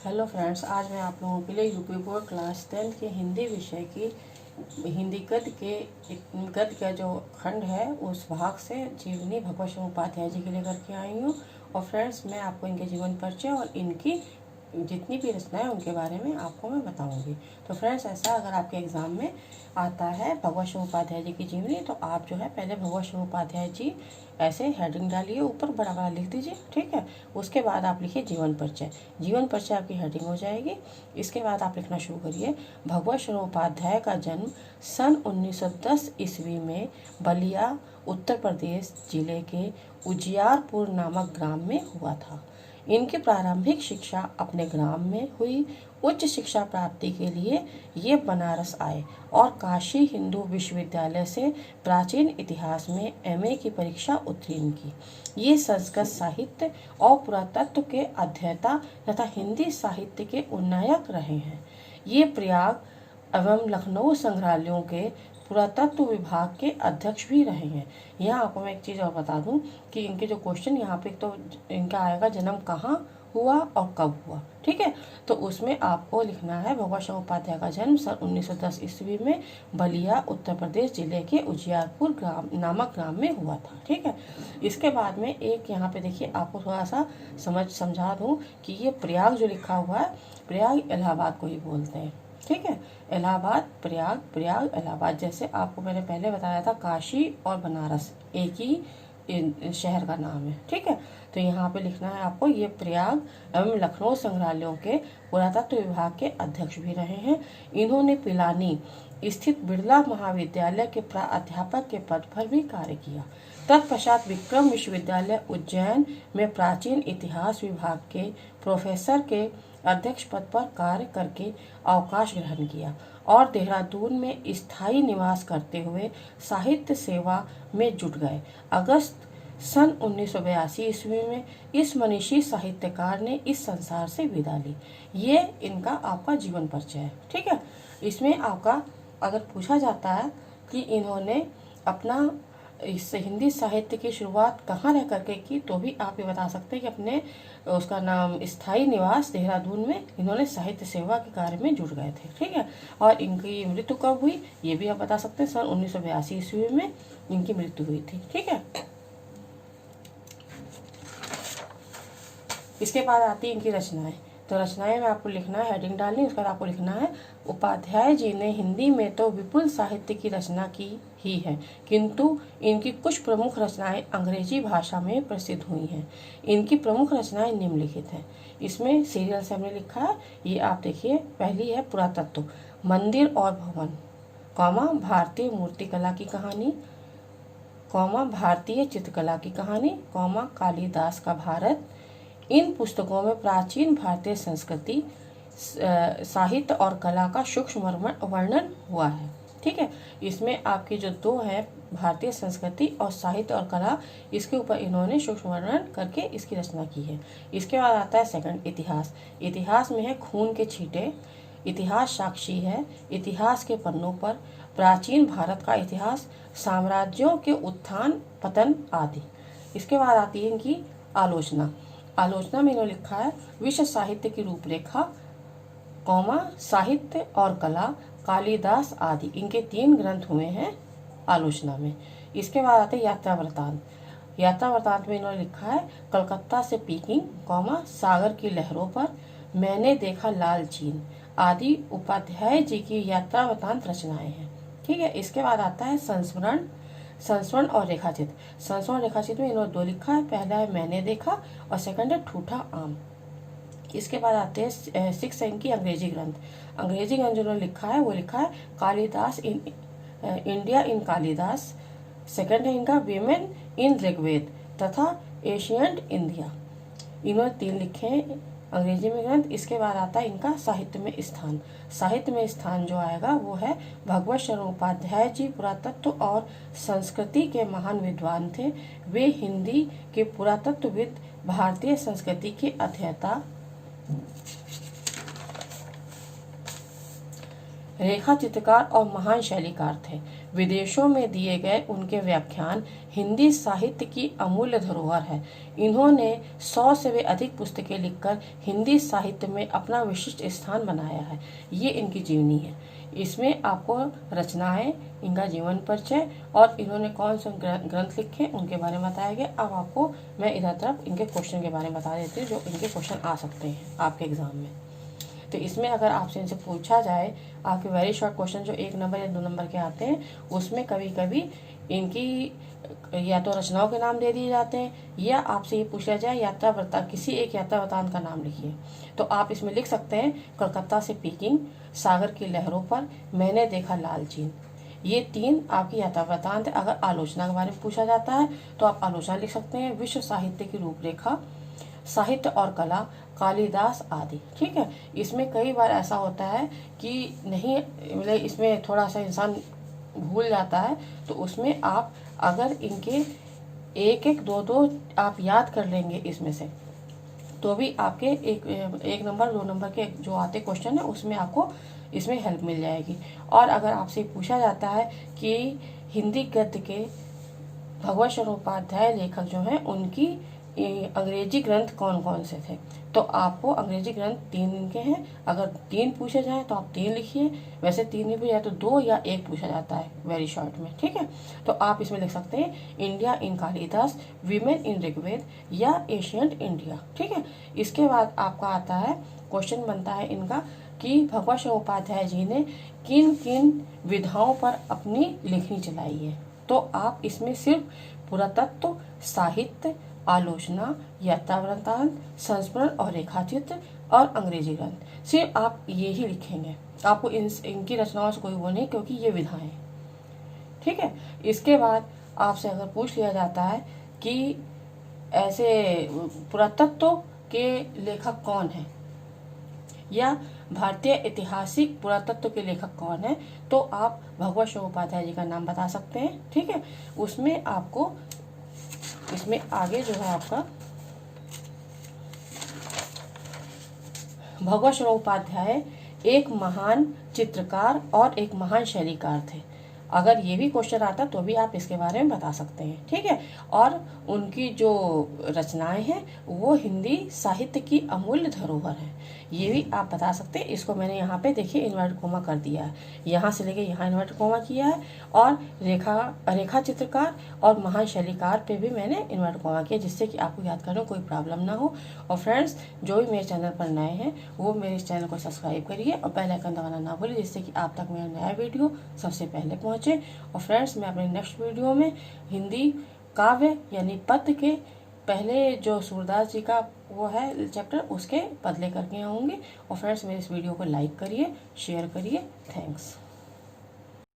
Hello friends, आज मैं आप लोगों के लिए यूपी बोर्ड क्लास 10 के हिंदी विषय की हिंदी गद्य का जो खंड है उस भाग से जीवनी भगवत शरण उपाध्याय जी के लिए करके आई हूँ। और फ्रेंड्स, मैं आपको इनके जीवन परिचय और इनकी जितनी भी रचनाएं उनके बारे में आपको मैं बताऊंगी। तो फ्रेंड्स, ऐसा अगर आपके एग्ज़ाम में आता है भगवत शरण उपाध्याय जी की जीवनी, तो आप जो है पहले भगवत शरण उपाध्याय जी ऐसे हेडिंग डालिए, ऊपर बड़ा बड़ा लिख दीजिए, ठीक है। उसके बाद आप लिखिए जीवन परिचय। जीवन परिचय आपकी हेडिंग हो जाएगी। इसके बाद आप लिखना शुरू करिए। भगवत शरण उपाध्याय का जन्म सन 1910 ईस्वी में बलिया, उत्तर प्रदेश जिले के उजियारपुर नामक ग्राम में हुआ था। इनकी प्रारंभिक शिक्षा अपने ग्राम में हुई। उच्च शिक्षा प्राप्ति के लिए ये बनारस आए और काशी हिंदू विश्वविद्यालय से प्राचीन इतिहास में एमए की परीक्षा उत्तीर्ण की। ये संस्कृत साहित्य और पुरातत्व के अध्येता तथा हिंदी साहित्य के उन्नायक रहे हैं। ये प्रयाग एवं लखनऊ संग्रहालयों के पुरातत्व विभाग के अध्यक्ष भी रहे हैं। यहाँ आपको मैं एक चीज़ और बता दूं कि इनके जो क्वेश्चन यहाँ पे तो इनका आएगा जन्म कहाँ हुआ और कब हुआ, ठीक है। तो उसमें आपको लिखना है भगवत शरण उपाध्याय का जन्म सन 1910 ईस्वी में बलिया, उत्तर प्रदेश जिले के उजियारपुर नामक ग्राम में हुआ था, ठीक है। इसके बाद में एक यहाँ पे देखिए, आपको थोड़ा सा समझा दूँ कि ये प्रयाग जो लिखा हुआ है, प्रयाग इलाहाबाद को ही बोलते हैं, ठीक है। इलाहाबाद, प्रयाग, प्रयाग इलाहाबाद। जैसे आपको मैंने पहले बताया था काशी और बनारस एक ही शहर का नाम है, ठीक है। तो यहाँ पे लिखना है आपको ये प्रयाग एवं लखनऊ संग्रहालयों के पुरातत्व विभाग के अध्यक्ष भी रहे हैं। इन्होंने पिलानी स्थित बिरला महाविद्यालय के प्राध्यापक के पद पर भी कार्य किया। तत्पश्चात विक्रम विश्वविद्यालय उज्जैन में प्राचीन इतिहास विभाग के प्रोफेसर के अध्यक्ष पद पर कार्य करके अवकाश ग्रहण किया और देहरादून में स्थायी निवास करते हुए साहित्य सेवा में जुट गए। अगस्त सन 1982 ईस्वी में इस मनीषी साहित्यकार ने इस संसार से विदा ली। ये इनका आपका जीवन परिचय है, ठीक है। इसमें आपका अगर पूछा जाता है कि इन्होंने अपना इस हिंदी साहित्य की शुरुआत कहाँ रह करके की, तो भी आप ये बता सकते हैं कि अपने उसका नाम स्थायी निवास देहरादून में इन्होंने साहित्य सेवा के कार्य में जुड़ गए थे, ठीक है। और इनकी मृत्यु कब हुई ये भी आप बता सकते हैं, सन 1982 ईस्वी में इनकी मृत्यु हुई थी, ठीक है। इसके बाद आती है इनकी रचनाएं। तो रचनाएं में आपको लिखना है, हेडिंग डालनी, उसके बाद आपको लिखना है उपाध्याय जी ने हिंदी में तो विपुल साहित्य की रचना की ही है, किंतु इनकी कुछ प्रमुख रचनाएं अंग्रेजी भाषा में प्रसिद्ध हुई हैं। इनकी प्रमुख रचनाएं निम्नलिखित हैं। इसमें सीरियल से हमने लिखा है, ये आप देखिए। पहली है पुरातत्व, मंदिर और भवन, कौमा भारतीय मूर्तिकला की कहानी, कौमा भारतीय चित्रकला की कहानी, कौमा कालिदास का भारत। इन पुस्तकों में प्राचीन भारतीय संस्कृति, साहित्य और कला का सूक्ष्म वर्णन हुआ है, ठीक है। इसमें आपके जो दो है भारतीय संस्कृति और साहित्य और कला, इसके ऊपर इन्होंने सूक्ष्म वर्णन करके इसकी रचना की है। इसके बाद आता है सेकंड इतिहास। इतिहास में है खून के छींटे, इतिहास साक्षी है, इतिहास के पन्नों पर, प्राचीन भारत का इतिहास, साम्राज्यों के उत्थान पतन आदि। इसके बाद आती है इनकी आलोचना। आलोचना में इन्होंने लिखा है विश्व साहित्य की रूपरेखा, कौमा साहित्य और कला, कालिदास आदि। इनके 3 ग्रंथ हुए हैं आलोचना में। इसके बाद आते हैं यात्रा वृतांत। यात्रा वृतांत में इन्होंने लिखा है कलकत्ता से पीकिंग, कौमा सागर की लहरों पर, मैंने देखा लाल चीन आदि उपाध्याय जी की यात्रा वृतांत रचनाएं हैं, ठीक है। इसके बाद आता है संस्मरण और रेखाचित्र। संस्मरण और रेखाचित्र में इन्होंने 2 लिखा है, पहला है मैंने देखा और सेकंड है ठूठा आम। इसके बाद आते हैं 6 इनकी अंग्रेजी ग्रंथ। अंग्रेजी ग्रंथ जो लिखा है वो लिखा है Kalidas in India in Kalidas, second है इनका वीमेन इन ऋग्वेद तथा एशियंट इंडिया। इन्होंने 3 लिखे हैं अंग्रेजी में ग्रंथ। इसके बाद आता है इनका साहित्य में स्थान। साहित्य में स्थान जो आएगा वो है भगवत शरण उपाध्याय जी पुरातत्व और संस्कृति के महान विद्वान थे। वे हिंदी के पुरातत्वविद, भारतीय संस्कृति के अध्येता, रेखा चित्रकार और महान शैलीकार थे। विदेशों में दिए गए उनके व्याख्यान हिंदी साहित्य की अमूल्य धरोहर है। इन्होंने 100 से भी अधिक पुस्तकें लिखकर हिंदी साहित्य में अपना विशिष्ट स्थान बनाया है। ये इनकी जीवनी है। इसमें आपको रचनाएं, इनका जीवन परिचय और इन्होंने कौन से ग्रंथ लिखे उनके बारे में बताया गया। अब आपको मैं इधर तरफ इनके क्वेश्चन के बारे में बता देती हूँ जो इनके क्वेश्चन आ सकते हैं आपके एग्जाम में। तो इसमें अगर आपसे इनसे पूछा जाए, आपके वेरी शॉर्ट क्वेश्चन जो 1 नंबर या 2 नंबर के आते हैं, उसमें कभी कभी इनकी या तो रचनाओं के नाम दे दिए जाते हैं या आपसे ये पूछा जाए यात्रा वृत्तांत, किसी एक यात्रा वृत्तांत का नाम लिखिए। तो आप इसमें लिख सकते हैं कलकत्ता से पीकिंग, सागर की लहरों पर, मैंने देखा लाल चीन। ये 3 आपकी यात्रा वृत्तांत है। अगर आलोचना के बारे में पूछा जाता है तो आप आलोचना लिख सकते हैं, विश्व साहित्य की रूपरेखा, साहित्य और कला, कालिदास आदि। ठीक है, इसमें कई बार ऐसा होता है कि नहीं, मतलब इसमें थोड़ा सा इंसान भूल जाता है, तो उसमें आप अगर इनके 1-1, 2-2 आप याद कर लेंगे इसमें से, तो भी आपके 1 नंबर 2 नंबर के जो आते क्वेश्चन है उसमें आपको इसमें हेल्प मिल जाएगी। और अगर आपसे पूछा जाता है कि हिंदी गद्य के भगवत शरण उपाध्याय लेखक जो हैं उनकी अंग्रेजी ग्रंथ कौन कौन से थे, तो आपको अंग्रेजी ग्रंथ 3 के हैं। अगर 3 पूछे जाए तो आप 3 लिखिए, वैसे 3 नहीं पूछा जाए तो 2 या 1 पूछा जाता है वेरी शॉर्ट में। ठीक है, तो आप इसमें लिख सकते हैं India in Kalidas, women in Rigveda या एशियंट इंडिया। ठीक है, इसके बाद आपका आता है क्वेश्चन बनता है इनका कि भगवत शरण उपाध्याय जी ने किन किन विधाओं पर अपनी लेखनी चलाई है। तो आप इसमें सिर्फ पुरातत्व, साहित्य, आलोचना, यात्रा वृत्तांत, संस्मरण और रेखाचित्र और अंग्रेजी ग्रंथ, सिर्फ आप ये ही लिखेंगे। आपको इनकी रचनाओं से कोई वो नहीं, क्योंकि ये विधाएं। ठीक है, इसके बाद आपसे अगर पूछ लिया जाता है कि ऐसे पुरातत्व के लेखक कौन हैं या भारतीय ऐतिहासिक पुरातत्व के लेखक कौन है, तो आप भगवत शरण उपाध्याय जी का नाम बता सकते हैं। ठीक है, उसमें आपको इसमें आगे जो है आपका भगवत शरण उपाध्याय एक महान चित्रकार और एक महान शैलीकार थे। अगर ये भी क्वेश्चन आता तो भी आप इसके बारे में बता सकते हैं। ठीक है, और उनकी जो रचनाएं हैं वो हिंदी साहित्य की अमूल्य धरोहर है, ये भी आप बता सकते हैं। इसको मैंने यहाँ पे देखिए इन्वर्ट कोमा कर दिया है, यहाँ से लेके यहाँ इन्वर्ट कोमा किया है, और रेखा चित्रकार और महान शैलीकार पे भी मैंने इन्वर्ट कोमा किया, जिससे कि आपको याद करने में कोई प्रॉब्लम ना हो। और फ्रेंड्स, जो भी मेरे चैनल पर नए हैं वो मेरे इस चैनल को सब्सक्राइब करिए और बेल आइकन दबाना ना भूलिए, जिससे कि आप तक मेरा नया वीडियो सबसे पहले पहुँचे। और फ्रेंड्स, मैं अपने नेक्स्ट वीडियो में हिंदी काव्य यानी पद्य के पहले जो सूरदास जी का वो है चैप्टर, उसके बदले करके आऊँगी। और फ्रेंड्स, मेरे इस वीडियो को लाइक करिए, शेयर करिए। थैंक्स।